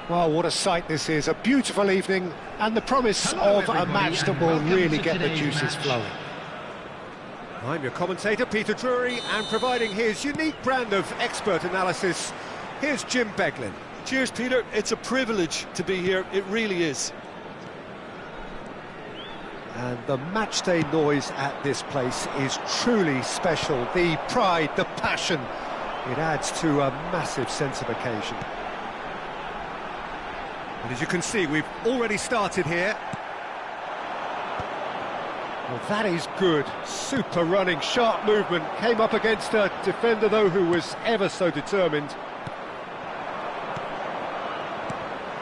Well, what a sight this is. A beautiful evening and the promise of a match that will really get the juices flowing. I'm your commentator, Peter Drury, and providing his unique brand of expert analysis, here's Jim Beglin. Cheers, Peter. It's a privilege to be here. It really is. And the matchday noise at this place is truly special. The pride, the passion, it adds to a massive sense of occasion. And as you can see, we've already started here. Well, that is good. Super running, sharp movement. Came up against a defender, though, who was ever so determined.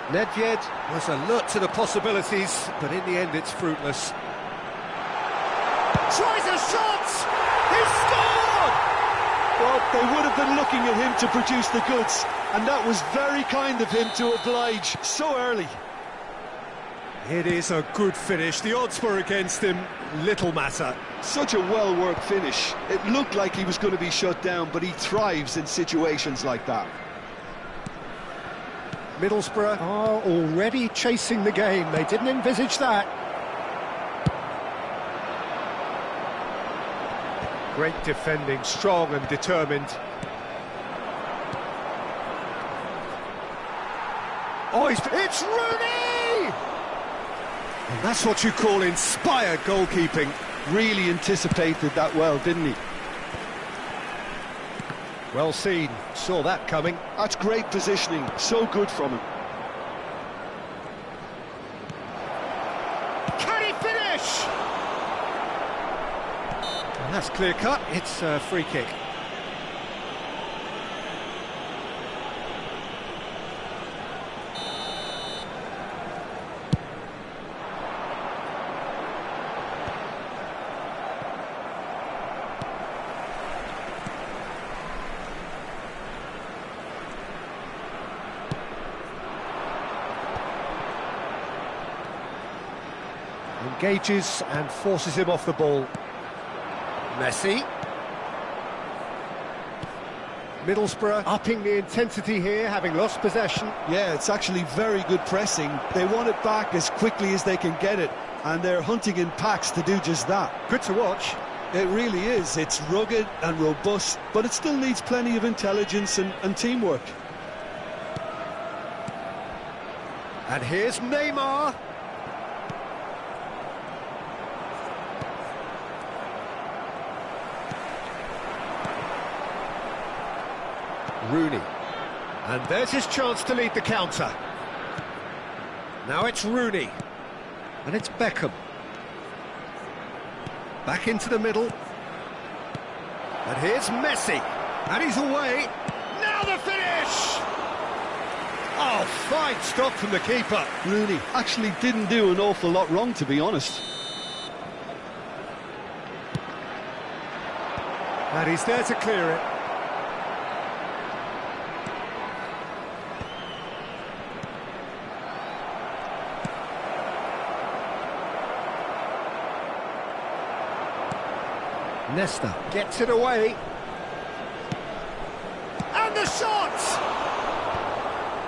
Nedved was alert to the possibilities, but in the end it's fruitless. Tries a shot! He scored! Well, they would have been looking at him to produce the goods, and that was very kind of him to oblige so early. It is a good finish. The odds were against him. Little matter. Such a well-worked finish. It looked like he was going to be shut down, but he thrives in situations like that. Middlesbrough are already chasing the game. They didn't envisage that. Great defending, strong and determined. Oh, it's Rooney! And that's what you call inspired goalkeeping. Really anticipated that well, didn't he? Well seen, saw that coming. That's great positioning, so good from him. Can he finish? And that's clear cut, it's a free kick. Engages and forces him off the ball. Messi. Middlesbrough upping the intensity here, having lost possession. Yeah, it's actually very good pressing. They want it back as quickly as they can get it, and they're hunting in packs to do just that. Good to watch. It really is. It's rugged and robust, but it still needs plenty of intelligence and teamwork. And here's Neymar. Rooney, and there's his chance to lead the counter. Now it's Rooney, and it's Beckham. Back into the middle, and here's Messi, and he's away. Now the finish! Oh, fine stop from the keeper. Rooney actually didn't do an awful lot wrong, to be honest. And he's there to clear it. Nesta gets it away. And the shot!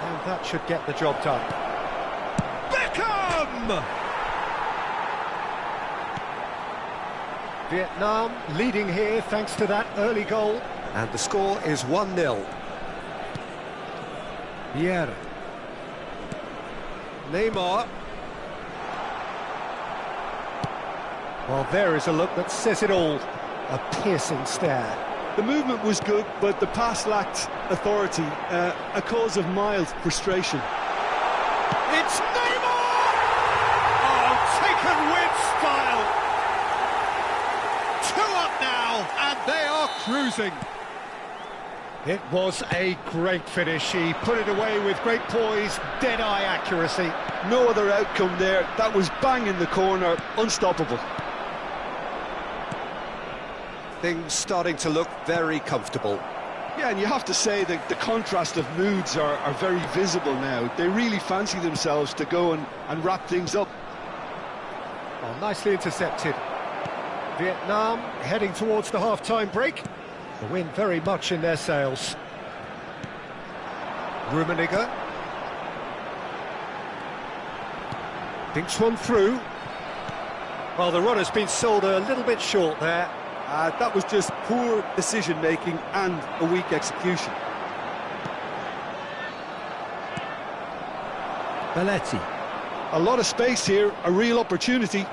And that should get the job done. Beckham! Vietnam leading here thanks to that early goal. And the score is 1-0. Hier. Neymar. Well, there is a look that says it all. A piercing stare. The movement was good, but the pass lacked authority, a cause of mild frustration. It's Neymar! Oh, taken with style! 2 up now, and they are cruising. It was a great finish. He put it away with great poise, dead-eye accuracy. No other outcome there. That was bang in the corner, unstoppable. Things starting to look very comfortable. Yeah, and you have to say that the contrast of moods are very visible now. They really fancy themselves to go and wrap things up. Oh, nicely intercepted. Vietnam heading towards the half-time break. The wind very much in their sails. Rummenigge. Thinks one through. Well, the run has been sold a little bit short there. That was just poor decision-making and a weak execution. Belletti. A lot of space here, a real opportunity.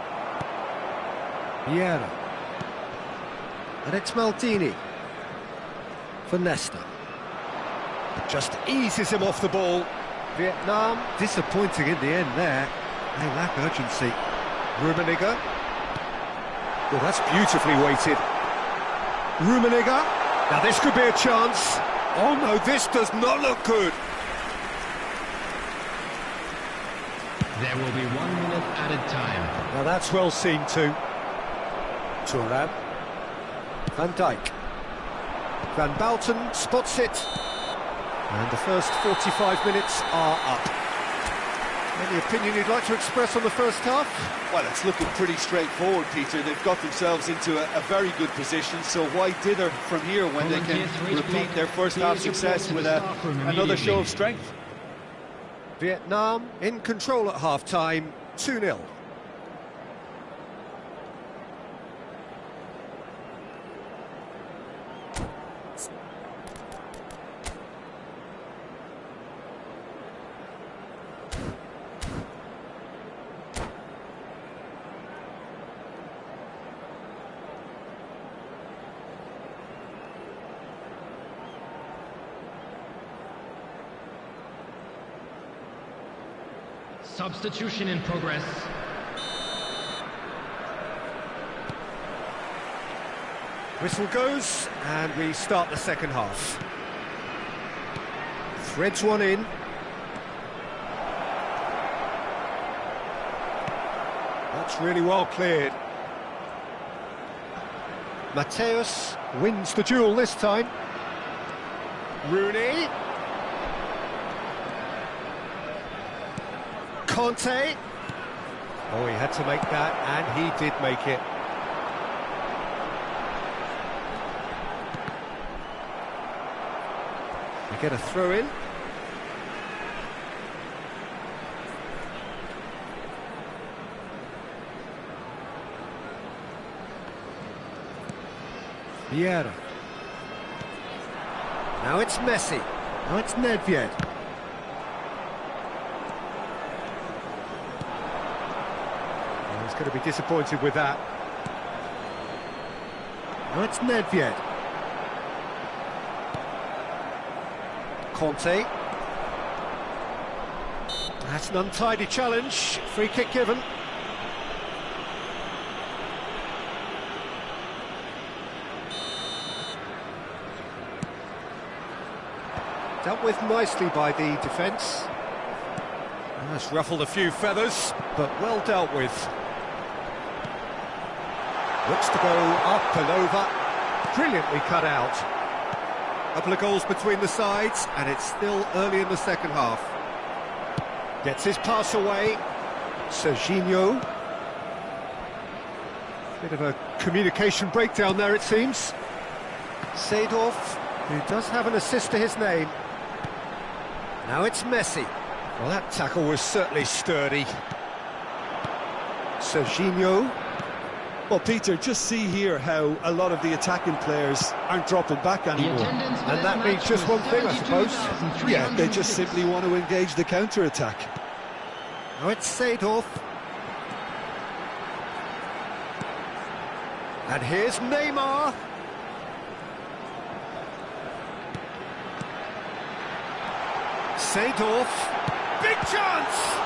Vieira. And it's Maldini. For Nesta. Just eases him off the ball. Vietnam disappointing in the end there. They lack urgency. Rummenigge. Well, that's beautifully weighted. Rummenigge. Now this could be a chance. Oh no, this does not look good. There will be 1 minute added time. Now that's well seen too. Thuram. Van Dijk. Van Bouten spots it. And the first 45 minutes are up. Any opinion you'd like to express on the first half? Well, it's looking pretty straightforward, Peter. They've got themselves into a very good position, so why dither from here when they can repeat their first half success with another show of strength? Vietnam in control at half-time, 2-0. Substitution in progress. Whistle goes, and we start the second half. Threads one in. That's really well cleared. Mateus wins the duel this time. Rooney. Conte. Oh, he had to make that, and he did make it. We get a throw in. Vieira. Now it's Messi. Now it's Nedved. He's going to be disappointed with that. Now it's Nedved. Conte. That's an untidy challenge. Free kick given. Dealt with nicely by the defence. That's ruffled a few feathers, but well dealt with. Looks to go up and over. Brilliantly cut out. Couple of goals between the sides, and it's still early in the second half. Gets his pass away. Serginho. Bit of a communication breakdown there, it seems. Seedorf, who does have an assist to his name. Now it's Messi. Well, that tackle was certainly sturdy. Serginho. Well, Peter, just see here how a lot of the attacking players aren't dropping back anymore. And that means just one thing, I suppose. Yeah, they just simply want to engage the counter-attack. Now it's Seedorf. And here's Neymar. Seedorf. Big chance!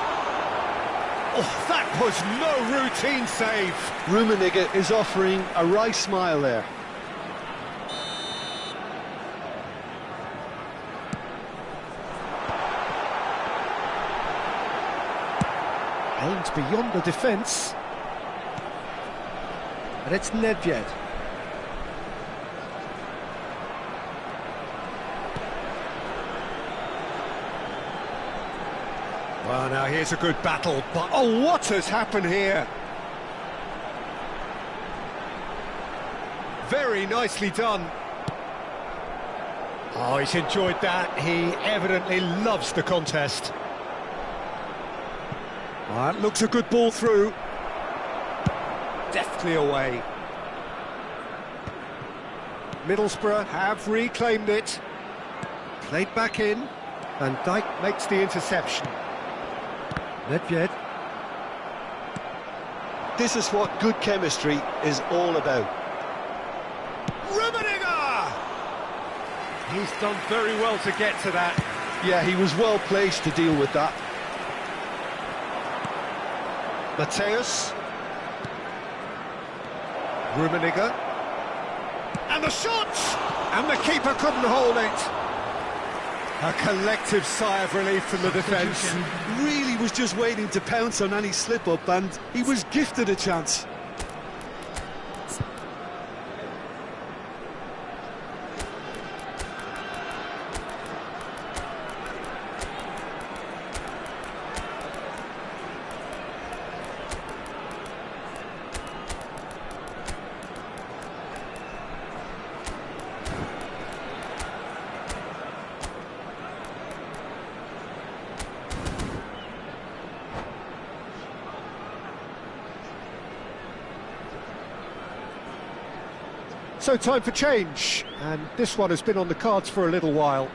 Oh, that was no routine save. Rummenigge is offering a wry smile there. Aimed beyond the defence. And it's Nedved. Well, now here's a good battle, but oh, what has happened here? Very nicely done. Oh, he's enjoyed that. He evidently loves the contest. That looks a good ball through. Deftly away. Middlesbrough have reclaimed it. Played back in. Van Dijk makes the interception. Nedved. This is what good chemistry is all about. Rummenigge! He's done very well to get to that. Yeah, he was well placed to deal with that. Mateus. Rummenigge. And the shot! And the keeper couldn't hold it. A collective sigh of relief from the defence. Really was just waiting to pounce on any slip-up, and he was gifted a chance. So time for change, and this one has been on the cards for a little while.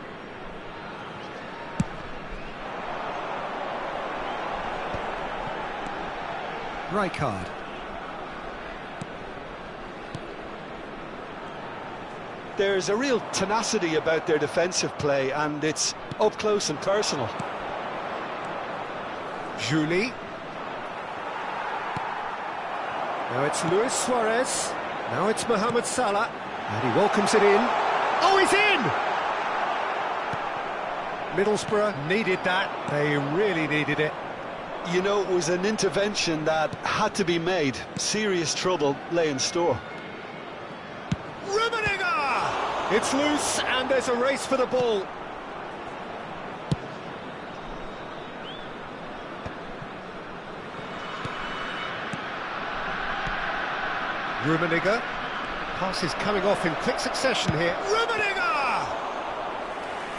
Rijkaard. There's a real tenacity about their defensive play, and it's up close and personal. Julie. Now it's Luis Suarez. Now it's Mohamed Salah, and he welcomes it in. Oh, he's in! Middlesbrough needed that. They really needed it. You know, it was an intervention that had to be made. Serious trouble lay in store. Rummenigge! It's loose, and there's a race for the ball. Rummenigge. Pass is coming off in quick succession here. Rummenigge!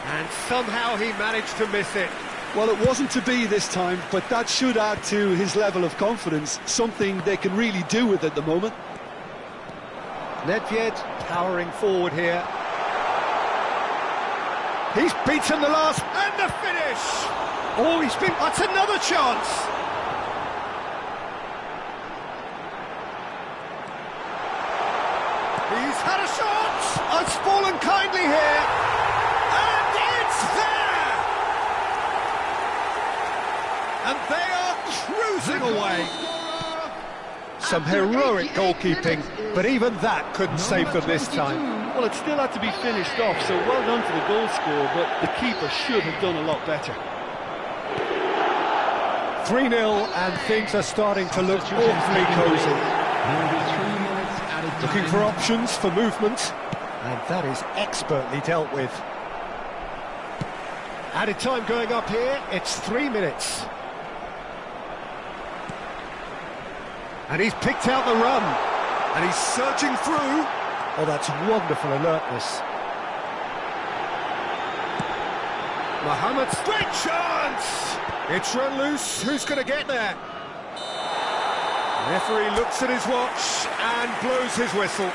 And somehow he managed to miss it. Well, it wasn't to be this time, but that should add to his level of confidence, something they can really do with at the moment. Nedved powering forward here. He's beaten the last, and the finish! Oh, that's another chance! He's had a shot! It's fallen kindly here! And it's there! And they are cruising away! Some heroic goalkeeping, but even that couldn't save them this time. Well, it still had to be finished off, so well done to the goal scorer, but the keeper should have done a lot better. 3-0, and things are starting to look awfully cosy. Looking for options for movement, and that is expertly dealt with. Added time going up here, it's 3 minutes. And he's picked out the run, and he's surging through. Oh, that's wonderful alertness. Mohamed, great chance! It's run loose, who's going to get there? Referee looks at his watch and blows his whistle.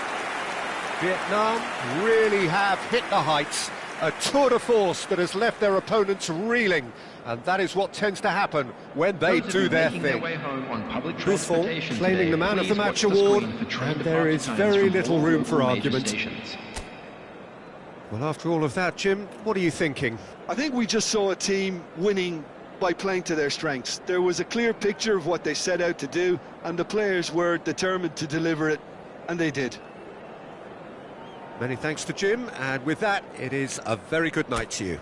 Vietnam really have hit the heights. A tour de force that has left their opponents reeling, and that is what tends to happen when they do their thing. Buffon claiming the Man of the Match award, and there is very little room for argument. Well, after all of that, Jim, what are you thinking? I think we just saw a team winning by playing to their strengths. There was a clear picture of what they set out to do, and the players were determined to deliver it, and they did. Many thanks to Jim, and with that, it is a very good night to you.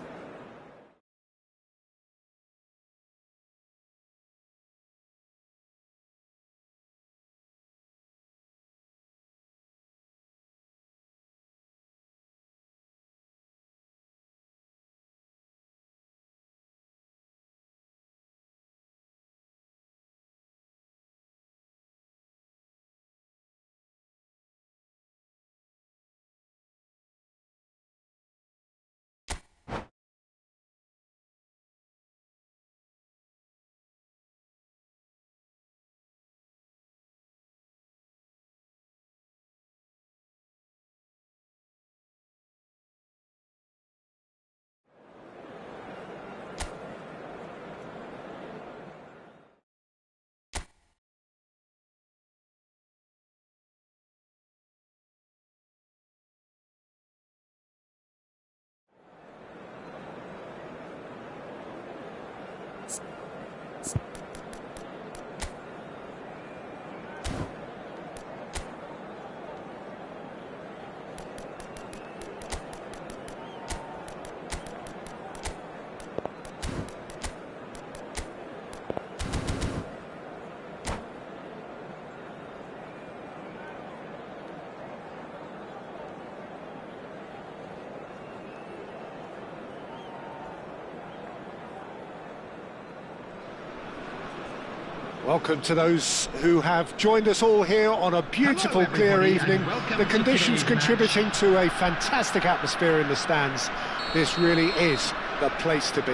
Welcome to those who have joined us all here on a beautiful, clear evening. The conditions contributing to a fantastic atmosphere in the stands. This really is the place to be.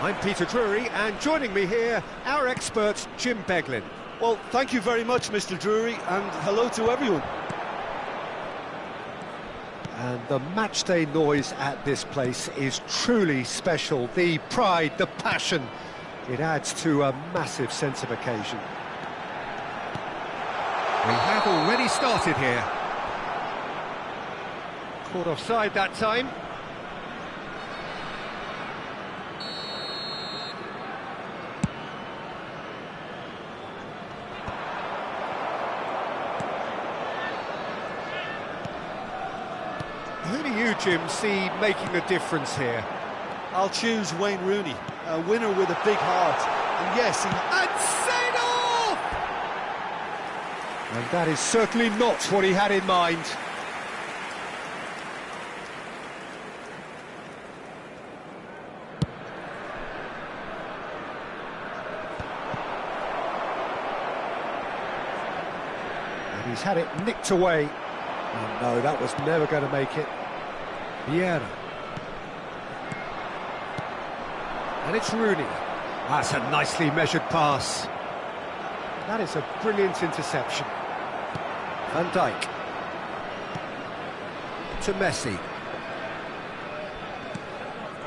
I'm Peter Drury, and joining me here, our expert, Jim Beglin. Well, thank you very much, Mr. Drury, and hello to everyone. And the matchday noise at this place is truly special. The pride, the passion, it adds to a massive sense of occasion. We have already started here. Caught offside that time. Who do you, Jim, see making the difference here? I'll choose Wayne Rooney, a winner with a big heart. And yes, And set off! And that is certainly not what he had in mind. And he's had it nicked away. Oh no, that was never going to make it. Vieira. And it's Rooney. That's a nicely measured pass. That is a brilliant interception. Van Dijk. To Messi.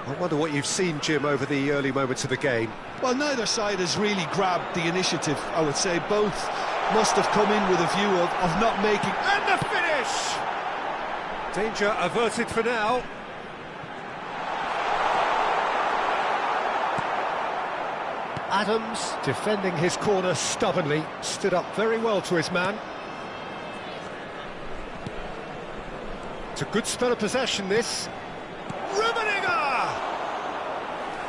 I wonder what you've seen, Jim, over the early moments of the game. well, neither side has really grabbed the initiative, I would say. Both must have come in with a view of not making... And the finish! Danger averted for now. Adams, defending his corner stubbornly, stood up very well to his man. It's a good spell of possession, this. Rummenigge!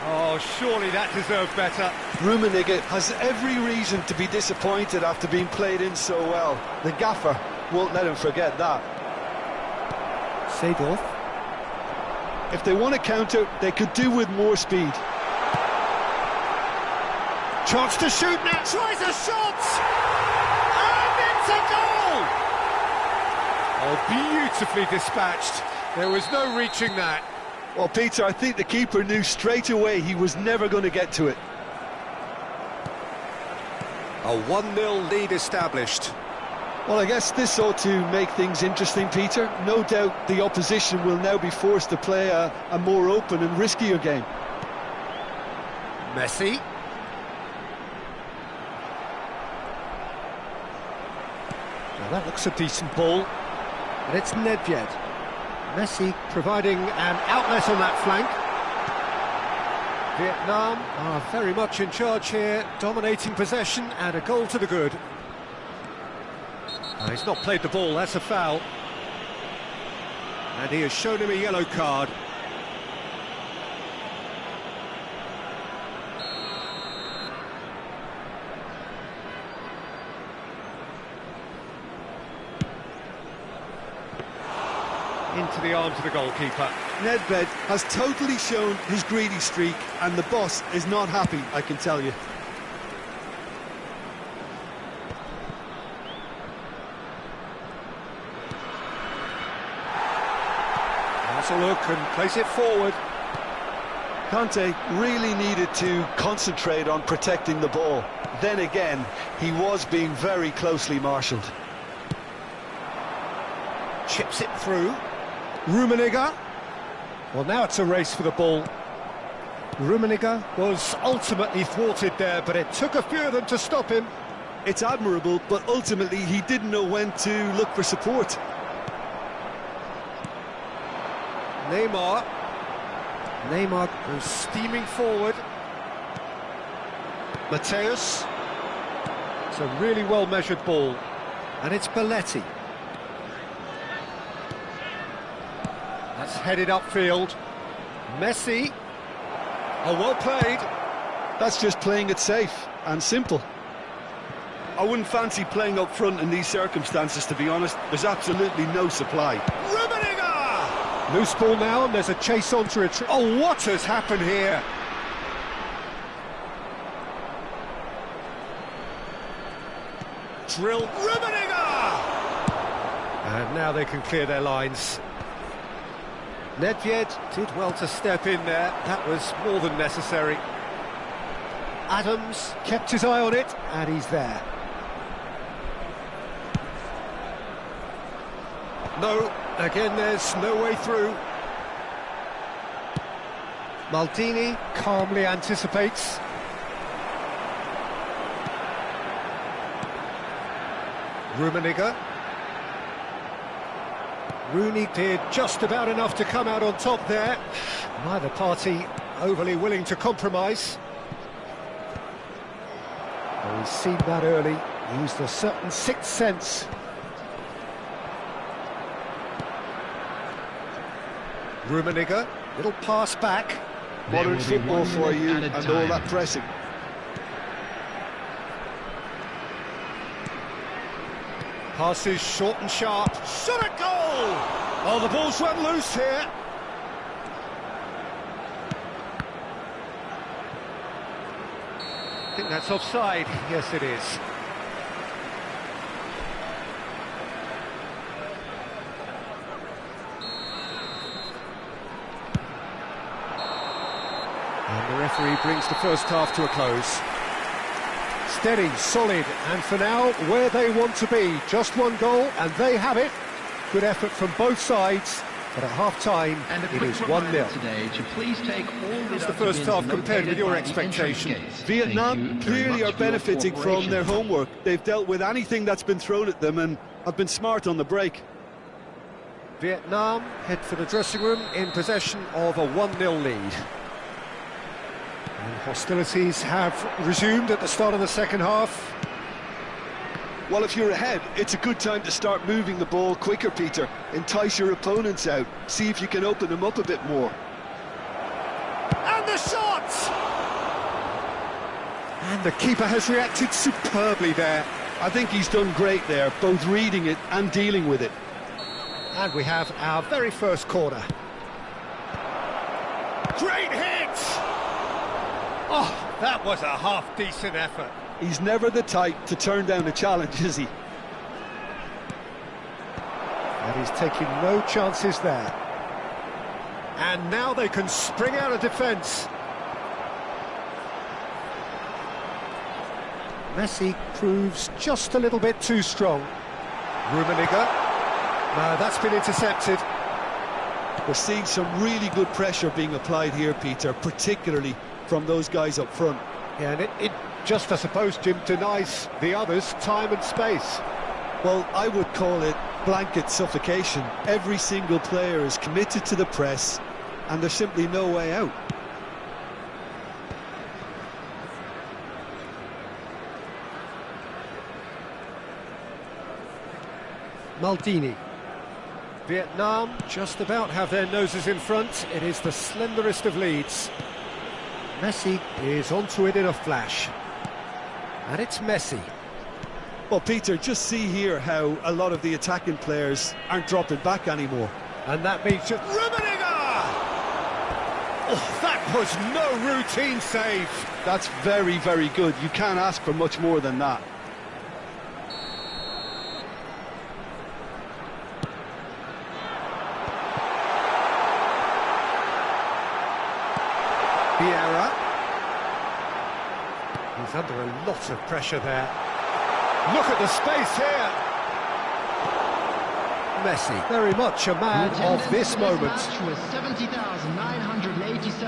Oh, surely that deserved better. Rummenigge has every reason to be disappointed after being played in so well. The gaffer won't let him forget that. Seedorf. If they want to counter, they could do with more speed. Chance to shoot now, tries a shot! And it's a goal! Oh, beautifully dispatched. There was no reaching that. Well, Peter, I think the keeper knew straight away he was never going to get to it. A 1-0 lead established. Well, I guess this ought to make things interesting, Peter. No doubt the opposition will now be forced to play a more open and riskier game. Messi. Well, that looks a decent ball. And it's Nedved. Messi providing an outlet on that flank. Vietnam are very much in charge here, dominating possession and a goal to the good. He's not played the ball, that's a foul. And he has shown him a yellow card. Into the arms of the goalkeeper. Nedved has totally shown his greedy streak, and the boss is not happy, I can tell you. Has a look and plays it forward. Conte really needed to concentrate on protecting the ball. Then again, he was being very closely marshalled. Chips it through. Rummenigge. Well, now it's a race for the ball. Rummenigge was ultimately thwarted there, but it took a few of them to stop him. It's admirable, but ultimately he didn't know when to look for support. Neymar goes steaming forward. Mateus. It's a really well-measured ball. And it's Belletti. That's headed upfield. Messi. Oh, well played. That's just playing it safe and simple. I wouldn't fancy playing up front in these circumstances, to be honest. There's absolutely no supply. Rummenigge! Loose ball now, and there's a chase on to retrieve. Oh, what has happened here? Drill. Rummenigge! And now they can clear their lines. Nedved did well to step in there. That was more than necessary. Adams kept his eye on it, and he's there. No, again there's no way through. Maldini calmly anticipates. Rummenigge. Rooney did just about enough to come out on top there. Neither party overly willing to compromise. Well, he's seen that early, used a certain sixth sense. Rummenigge, little pass back. Modern football for you and all that pressing. Passes short and sharp. Shot at goal! Oh, the ball's run loose here. I think that's offside. Yes, it is. And the referee brings the first half to a close. Steady, solid, and for now, where they want to be. Just one goal, and they have it. Good effort from both sides, but at half-time, it is 1-0. Today to please take all How's the first half compared with your expectation? Vietnam clearly are benefiting from their homework. They've dealt with anything that's been thrown at them and have been smart on the break. Vietnam head for the dressing room in possession of a 1-0 lead. And hostilities have resumed at the start of the second half. Well, if you're ahead, it's a good time to start moving the ball quicker, Peter. Entice your opponents out. See if you can open them up a bit more. And the shot! And the keeper has reacted superbly there. I think he's done great there, both reading it and dealing with it. And we have our very first corner. Great hit! Oh, that was a half-decent effort. He's never the type to turn down a challenge, is he? And he's taking no chances there. And now they can spring out of defence. Messi proves just a little bit too strong. Rummenigge. No, that's been intercepted. We're seeing some really good pressure being applied here, Peter, particularly from those guys up front. Yeah, and it just, I suppose, Jim, denies the others time and space. Well, I would call it blanket suffocation. Every single player is committed to the press, and there's simply no way out. Maldini. Vietnam just about have their noses in front. It is the slenderest of leads. Messi is onto it in a flash. And it's Messi. Well, Peter, just see here how a lot of the attacking players aren't dropping back anymore. And that means just... Rummenigge! Oh, that was no routine save. That's very, very good. You can't ask for much more than that. Vieira. He's under a lot of pressure there. Look at the space here. Messi, very much a man of this moment.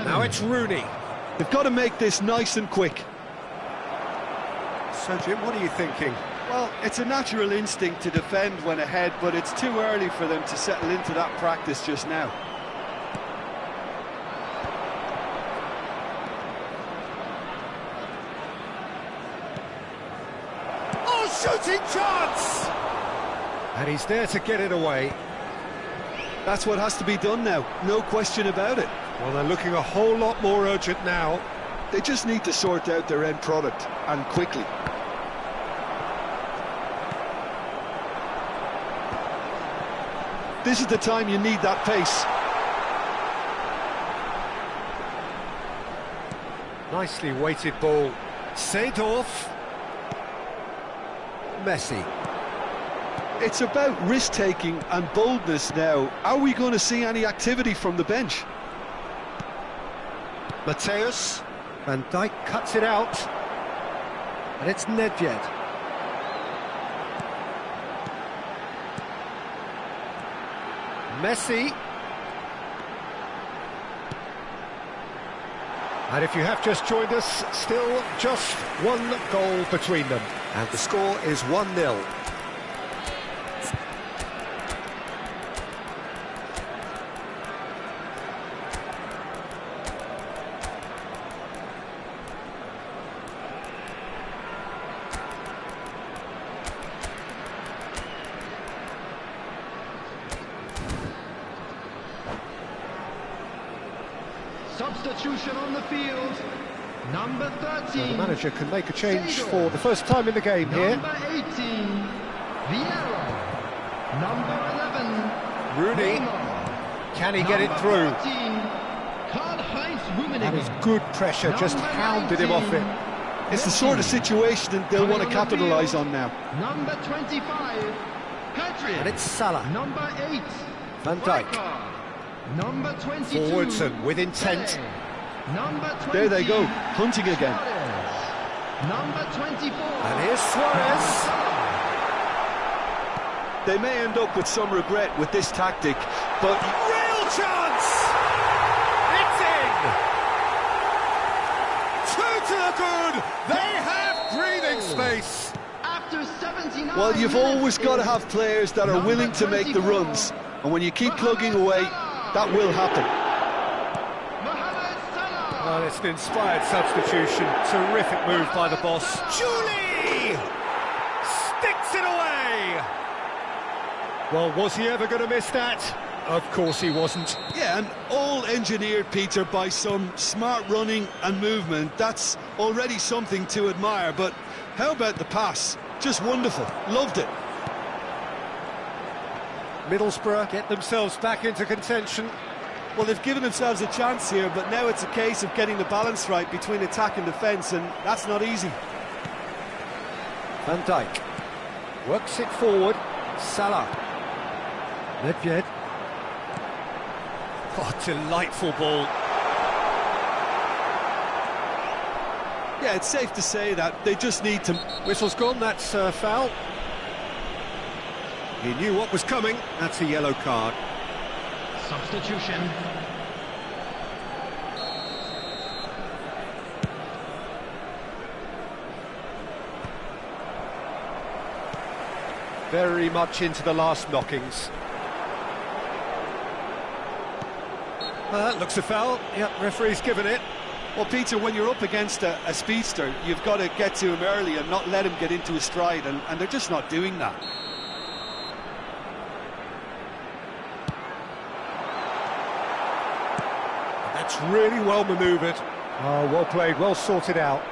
Now it's Rooney. They've got to make this nice and quick. So, Jim, what are you thinking? Well, it's a natural instinct to defend when ahead, but it's too early for them to settle into that practice just now. Shooting chance! And he's there to get it away. That's what has to be done now, no question about it. Well, they're looking a whole lot more urgent now. They just need to sort out their end product, and quickly. This is the time you need that pace. Nicely weighted ball. Seedorf. Messi. It's about risk-taking and boldness now. Are we going to see any activity from the bench? Mateus. Van Dijk cuts it out. And it's Nedved. Messi. And if you have just joined us, still just one goal between them. And the score is 1-0. Substitution on the field. Number 13. So the manager can make a change for the first time in the game here. Number 18. Vieira. Number 11. Rooney. Can he get it through? That is good pressure, just hounded him off it. It's the sort of situation they'll want to capitalise on now. Number 25. Pedri. And it's Salah. Number 8. Van Dijk. Number 22. Forwardson with intent. Number 20. There they go, hunting again. Number 24. And here's Suarez. They may end up with some regret with this tactic, but Real chance! It's in! Two to the good! They have breathing space! After 79 well, you've always got to have players that are willing to make the runs, and when you keep plugging away, that will happen. Well, it's an inspired substitution. Terrific move by the boss. Julie! Sticks it away! Well, was he ever going to miss that? Of course he wasn't. Yeah, and all engineered, Peter, by some smart running and movement. That's already something to admire, but how about the pass? Just wonderful. Loved it. Middlesbrough get themselves back into contention. Well, they've given themselves a chance here, but now it's a case of getting the balance right between attack and defence, and that's not easy. Van Dijk works it forward. Salah. Nedved. Oh, delightful ball. Yeah, it's safe to say that they just need to... Whistle's gone, that's foul. He knew what was coming. That's a yellow card. Substitution. Very much into the last knockings. That looks a foul. Yep, referee's given it. Well, Peter, when you're up against a speedster, you've got to get to him early and not let him get into his stride, and they're just not doing that. That's really well manoeuvred. Oh, well played, well sorted out.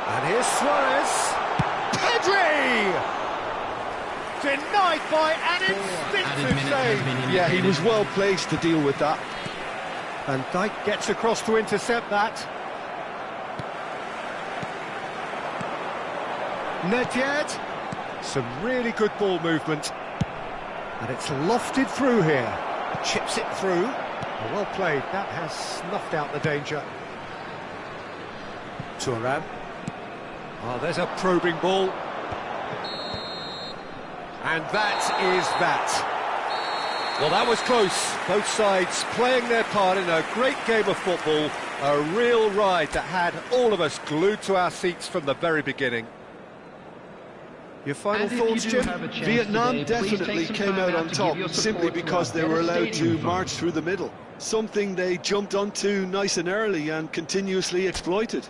And here's Suarez. Pedri! Denied by an instinctive save. Yeah, he was well placed to deal with that. And Dijk gets across to intercept that. Nedved. Some really good ball movement. And it's lofted through here. Chips it through. Well played, that has snuffed out the danger. Thuram. Oh, there's a probing ball. And that is that. Well, that was close. Both sides playing their part in a great game of football. A real ride that had all of us glued to our seats from the very beginning. Your final thoughts, Jim? Vietnam definitely came out on top simply because they were allowed to march through the middle. Something they jumped onto nice and early and continuously exploited.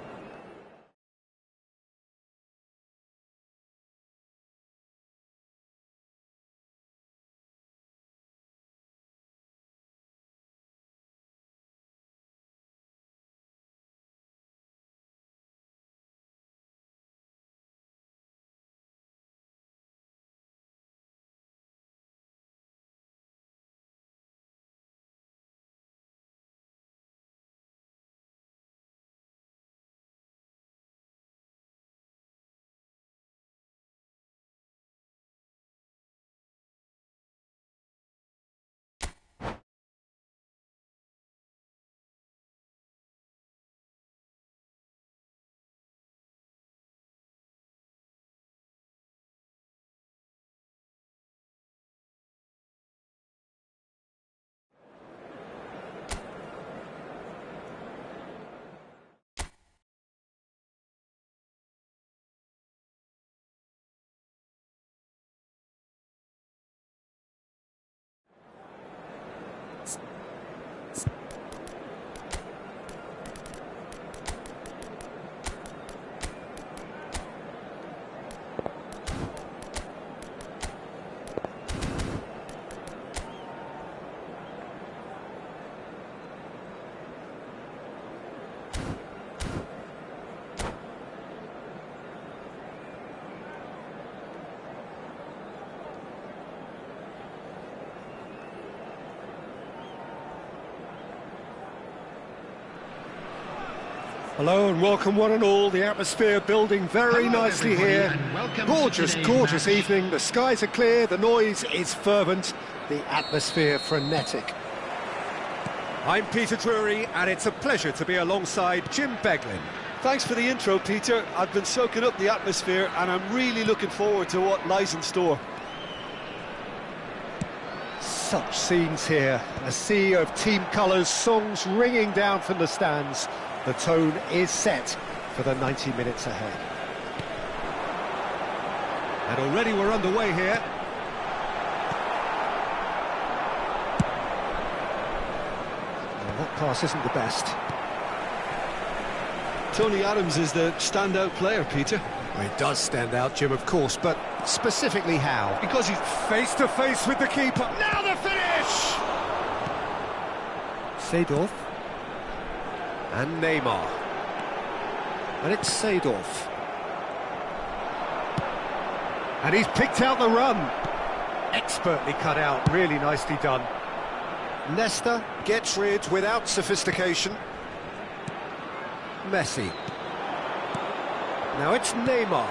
Hello and welcome one and all. The atmosphere building very nicely here. Gorgeous, gorgeous evening. The skies are clear, the noise is fervent, the atmosphere frenetic. I'm Peter Drury and it's a pleasure to be alongside Jim Beglin. Thanks for the intro, Peter. I've been soaking up the atmosphere and I'm really looking forward to what lies in store. Such scenes here, a sea of team colours, songs ringing down from the stands. The tone is set for the 90 minutes ahead. And already we're underway here. Well, that pass isn't the best. Tony Adams is the standout player, Peter. Well, he does stand out, Jim, of course, but specifically how? Because he's Face to face with the keeper. Now the finish! Seedorf. And Neymar. And it's Seedorf. And he's picked out the run. Expertly cut out, really nicely done. Nesta gets rid without sophistication. Messi. Now it's Neymar.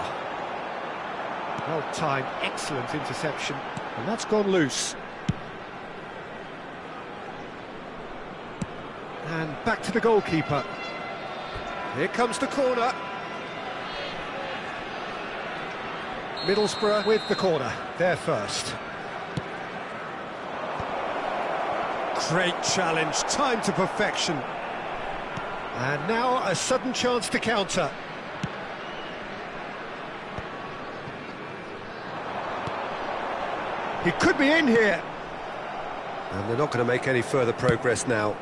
Well timed, excellent interception. And that's gone loose. And back to the goalkeeper. Here comes the corner. Middlesbrough with the corner. They're first. Great challenge, time to perfection. And now a sudden chance to counter. He could be in here. And they're not going to make any further progress now.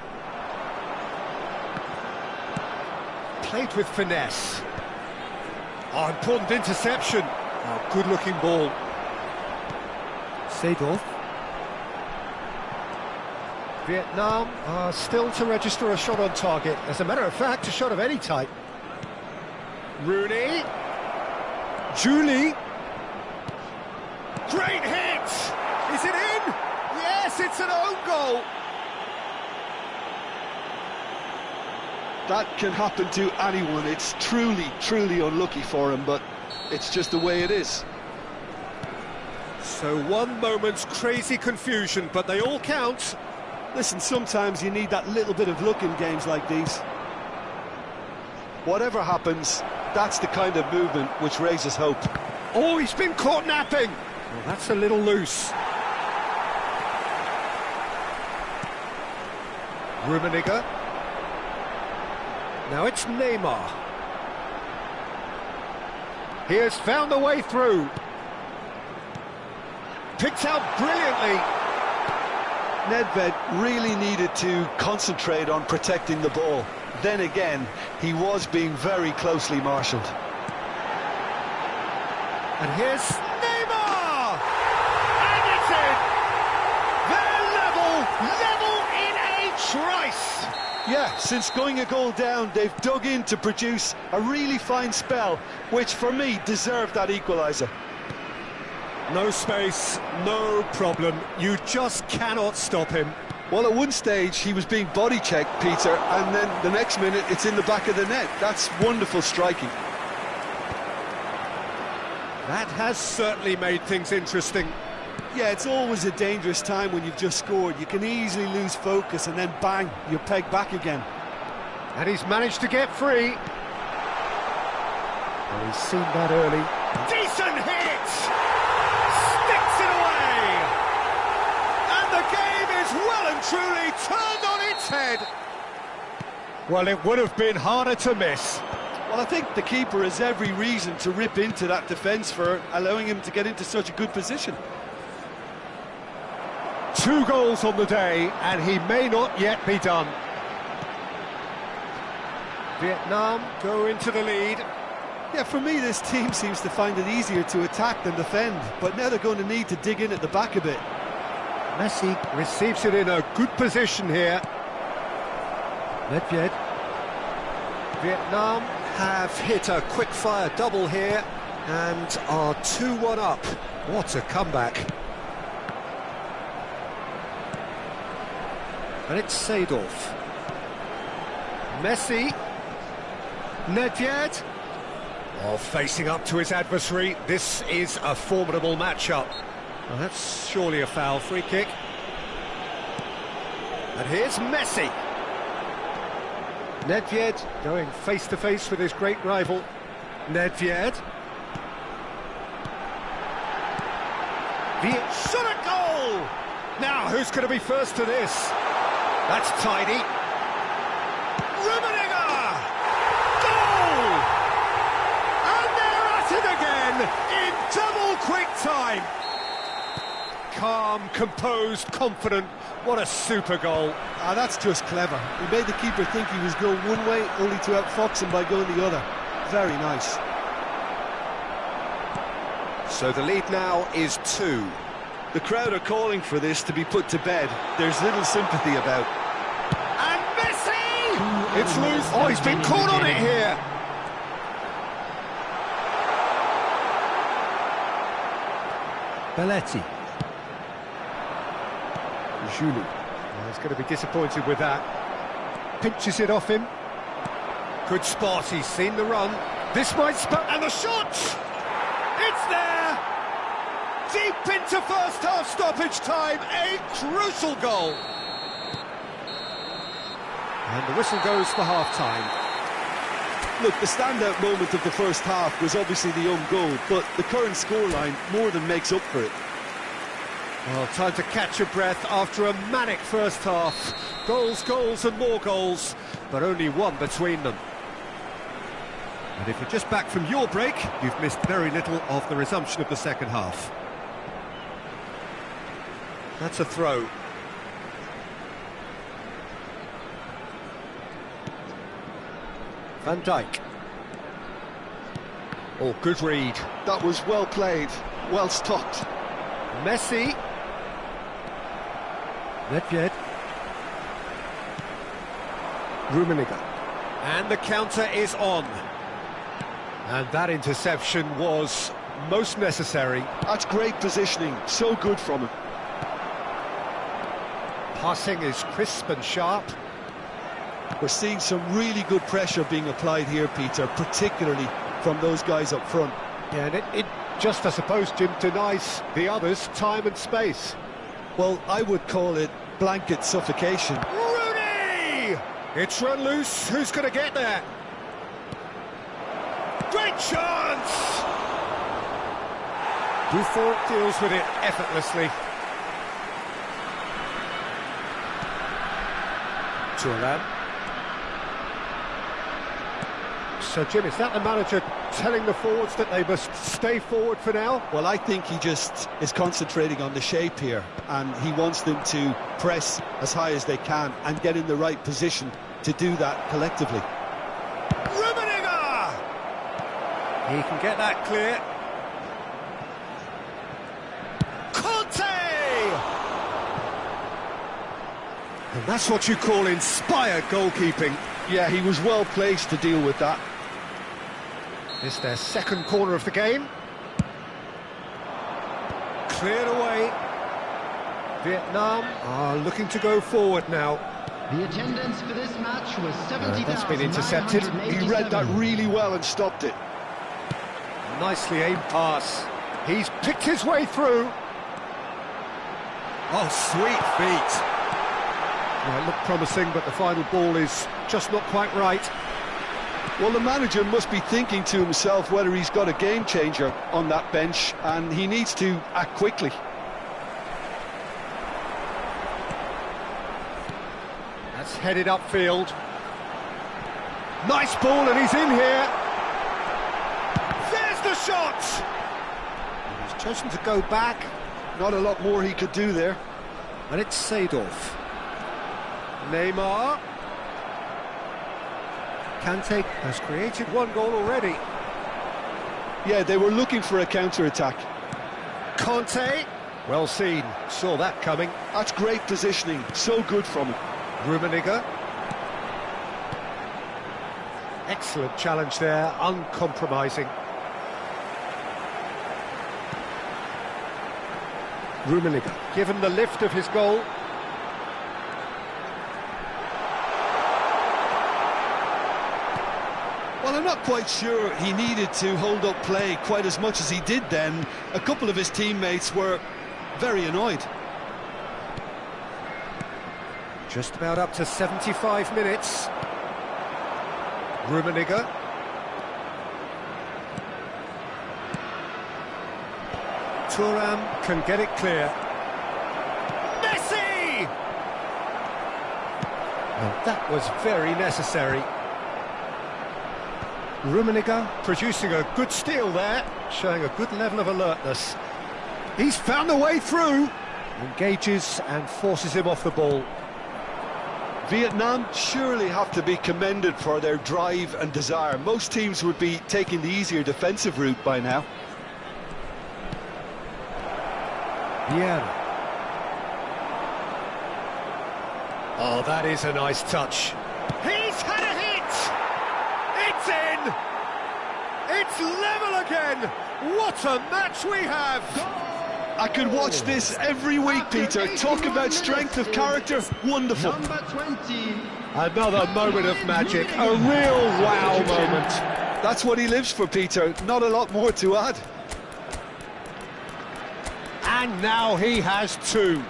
Played with finesse. Oh, important interception. Oh, good-looking ball. Seedorf. Vietnam are still to register a shot on target. As a matter of fact, a shot of any type. Rooney. Julie. Great hit! Is it in? Yes, it's an own goal! That can happen to anyone. It's truly, truly unlucky for him, but it's just the way it is. So one moment's crazy confusion, but they all count. Listen, sometimes you need that little bit of luck in games like these. Whatever happens, that's the kind of movement which raises hope. Oh, he's been caught napping! Well, that's a little loose. Rummenigge. Now it's Neymar. He has found the way through. Picked out brilliantly. Nedved really needed to concentrate on protecting the ball. Then again, he was being very closely marshalled. And here's Neymar! And it's in! They're level in a trice! Yeah, since going a goal down, they've dug in to produce a really fine spell, which for me deserved that equaliser. No space, no problem. You just cannot stop him. Well, at one stage, he was being body-checked, Peter, and then the next minute, it's in the back of the net. That's wonderful striking. That has certainly made things interesting. Yeah, it's always a dangerous time when you've just scored. You can easily lose focus and then bang, you're pegged back again. And he's managed to get free. Well, he's seen that early. Decent hit! Sticks it away! And the game is well and truly turned on its head. Well, it would have been harder to miss. Well, I think the keeper has every reason to rip into that defence for allowing him to get into such a good position. 2 goals on the day, and he may not yet be done. Vietnam go into the lead. Yeah, for me, this team seems to find it easier to attack than defend, but now they're going to need to dig in at the back a bit. Messi receives it in a good position here. Nedved. Vietnam have hit a quick-fire double here and are 2-1 up. What a comeback. And it's Seedorf. Messi. Nedved. Oh, facing up to his adversary. This is a formidable matchup. Well, that's surely a foul. Free kick. And here's Messi. Nedved going face-to-face with his great rival. Nedved. Shot a goal! Now, who's going to be first to this? That's tidy. Rummenigge! Goal! And they're at it again in double quick time. Calm, composed, confident. What a super goal. That's just clever. He made the keeper think he was going one way, only to outfox him by going the other. Very nice. So the lead now is 2. The crowd are calling for this to be put to bed. There's little sympathy about. And Messi! It's loose. Oh, he's been caught on it here. Belletti. Julie. He's going to be disappointed with that. Pinches it off him. Good spot, he's seen the run. This might and the shot! It's there! Deep into first half stoppage time, a crucial goal. And the whistle goes for half-time. Look, the standout moment of the first half was obviously the own goal, but the current scoreline more than makes up for it. Well, time to catch your breath after a manic first half. Goals, goals and more goals, but only one between them. And if you're just back from your break, you've missed very little of the resumption of the second half. That's a throw. Van Dijk. Oh, good read. That was well played, well stopped. Messi. Nedved. Rummenigge. And the counter is on. And that interception was most necessary. That's great positioning, so good from him. Passing is crisp and sharp. We're seeing some really good pressure being applied here, Peter, particularly from those guys up front. Yeah, and it just, I suppose, Jim, denies the others time and space. Well, I would call it blanket suffocation. Rooney! It's run loose. Who's going to get there? Great chance! Buffon deals with it effortlessly. Thuram. So, Jim, is that the manager telling the forwards that they must stay forward for now? Well, I think he just is concentrating on the shape here, and he wants them to press as high as they can and get in the right position to do that collectively. Rummenigge! He can get that clear. And that's what you call inspired goalkeeping. Yeah, he was well placed to deal with that. It's their second corner of the game. Cleared away. Vietnam are looking to go forward now. The attendance for this match was 70,000. That's been intercepted. He read that really well and stopped it. Nicely aimed pass. He's picked his way through. Oh, sweet feet. Well, it looked promising, but the final ball is just not quite right. Well, the manager must be thinking to himself whether he's got a game changer on that bench, and he needs to act quickly. That's headed upfield. Nice ball, and he's in here. There's the shot! He's chosen to go back. Not a lot more he could do there. And it's Seedorf. Neymar. Kante has created one goal already. Yeah, they were looking for a counter-attack. Conte. Well seen. Saw that coming. That's great positioning. So good from him. Rummenigge. Excellent challenge there. Uncompromising. Rummenigge. Given the lift of his goal. Well, I'm not quite sure he needed to hold up play quite as much as he did then. A couple of his teammates were very annoyed. Just about up to 75 minutes. Rummenigge. Thuram can get it clear. Messi! And that was very necessary. Rummenigge producing a good steal there, showing a good level of alertness. He's found the way through. Engages and forces him off the ball. Vietnam surely have to be commended for their drive and desire. Most teams would be taking the easier defensive route by now. Yeah. Oh, that is a nice touch. He's had a hit! It's in! It's level again! What a match we have! I could watch this every week, Peter. Talk about strength of character. Wonderful. Number 20. Another moment of magic, a real wow moment. That's what he lives for, Peter. Not a lot more to add. And now he has two.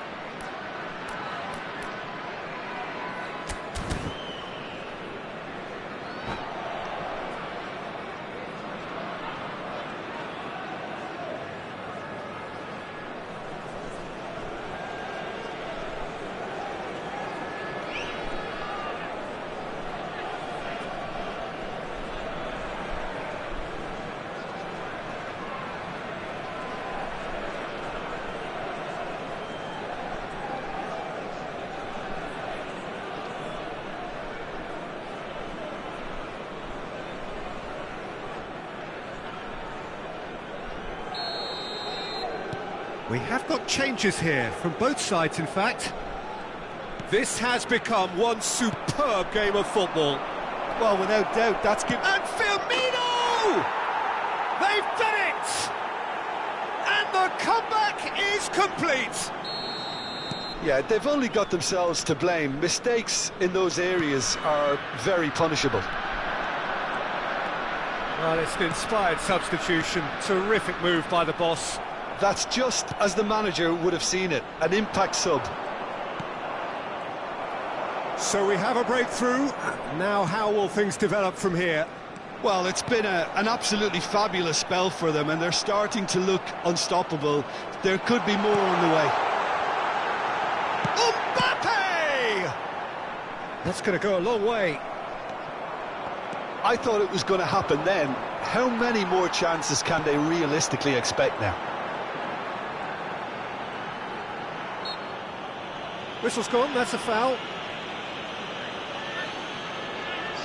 We have got changes here, from both sides in fact. This has become one superb game of football. Well, without doubt, that's good. And Firmino! They've done it! And the comeback is complete! Yeah, they've only got themselves to blame. Mistakes in those areas are very punishable. Well, it's an inspired substitution. Terrific move by the boss. That's just as the manager would have seen it, an impact sub. So we have a breakthrough. Now how will things develop from here? Well, it's been an absolutely fabulous spell for them, and they're starting to look unstoppable. There could be more on the way. Mbappe! That's going to go a long way. I thought it was going to happen then. How many more chances can they realistically expect now? Whistle's gone, that's a foul.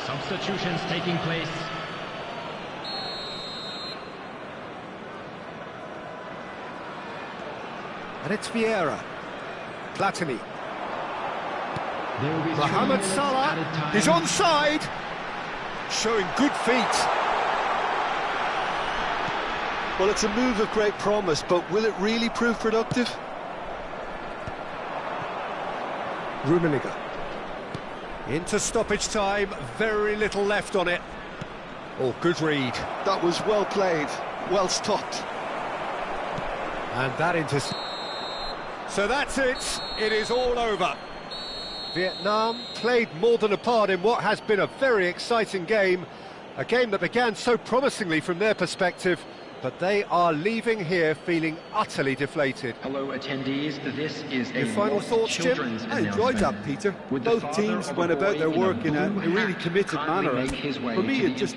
Substitutions taking place. And it's Vieira. Platini. There will be Mohamed 3 minutes Salah added time. is onside. Showing good feet. Well, it's a move of great promise, but will it really prove productive? Rummenigge. Into stoppage time, very little left on it. Oh, good read. That was well played, well stopped. And that into... So that's it. It is all over. Vietnam played more than a part in what has been a very exciting game. A game that began so promisingly from their perspective, but they are leaving here feeling utterly deflated. Hello attendees, this is Your final thoughts, Jim? I enjoyed that, Peter. Both teams went about their work in a really committed manner. For me, it just